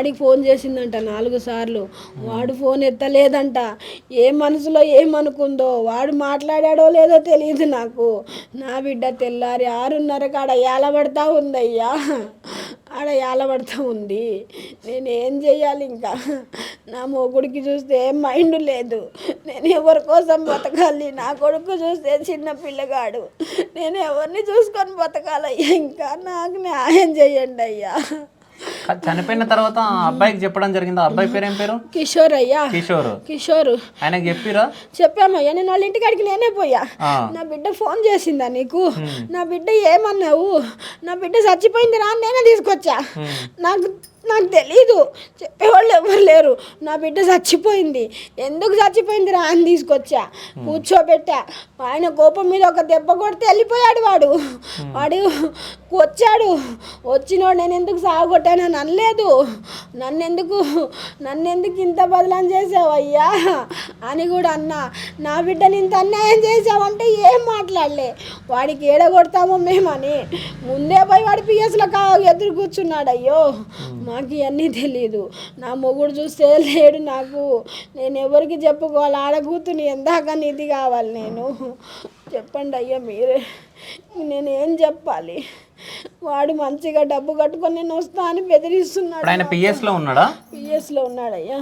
వాడికి ఫోన్ చేసిందంట 4 సార్లు. వాడు ఫోన్ ఎత్తలేదంట. ఏ మనసులో ఏమనుకుందో, వాడు మాట్లాడాడో లేదో తెలియదు నాకు. నా బిడ్డ తెల్లారి 6:30కి ఆడ ఏలబడతా ఉందయ్యా, ఆడ ఏలబడతా ఉంది. నేనేం చెయ్యాలి ఇంకా? నా మొగుడికి చూస్తే ఏం మైండ్ లేదు. నేను ఎవరి కోసం బతకాలి? నా కొడుకు చూస్తే చిన్న పిల్లగాడు. నేను ఎవరిని చూసుకొని బతకాలయ్యా? ఇంకా నాకు న్యాయం చేయండి అయ్యా. చనిపోయిన తర్వాత అబ్బాయికి చెప్పడం జరిగింది. అబ్బాయి పేరు ఏం పేరు? కిషోర్ అయ్యా. కిషోర్. ఆయనకి చెప్పిరా? చెప్పామయ్యా. నేను వాళ్ళ ఇంటికాడికి నేనే పోయా. నా బిడ్డ ఫోన్ చేసిందా నీకు? నా బిడ్డ ఏమన్నావు? నా బిడ్డ చచ్చిపోయింది రా, నేనే తీసుకొచ్చా. నాకు తెలీదు, చెప్పేవాళ్ళు ఎవరు లేరు. నా బిడ్డ చచ్చిపోయింది, ఎందుకు చచ్చిపోయింది రా అని తీసుకొచ్చా, కూర్చోబెట్టా. ఆయన కోపం మీద ఒక దెబ్బ కొడితే వెళ్ళిపోయాడు. వాడు వచ్చాడు. వచ్చినోడు నేను ఎందుకు సాగొట్టానని అనలేదు. నన్నెందుకు ఇంత బదలాం చేసావయ్యా అని కూడా అన్నా. నా బిడ్డని ఇంత అన్యాయం చేసావంటే ఏం మాట్లాడలే. వాడికి ఏడగొడతామో మేమని ముందే పోయి వాడి పిఎస్లో ఎదురు కూర్చున్నాడు. అయ్యో, మాకు ఇవన్నీ తెలీదు. నా మొగుడు చూస్తే లేడు నాకు. నేను ఎవరికి చెప్పుకోవాలి? ఆడకూతుని ఎందాక నీది కావాలి. నేను చెప్పండి అయ్యా మీరే, నేనేం చెప్పాలి? వాడు మంచిగా డబ్బు కట్టుకొని నేను వస్తా అని బెదిరిస్తున్నాడు. ఆయన పిఎస్లో ఉన్నాడా? పిఎస్లో ఉన్నాడయ్యా.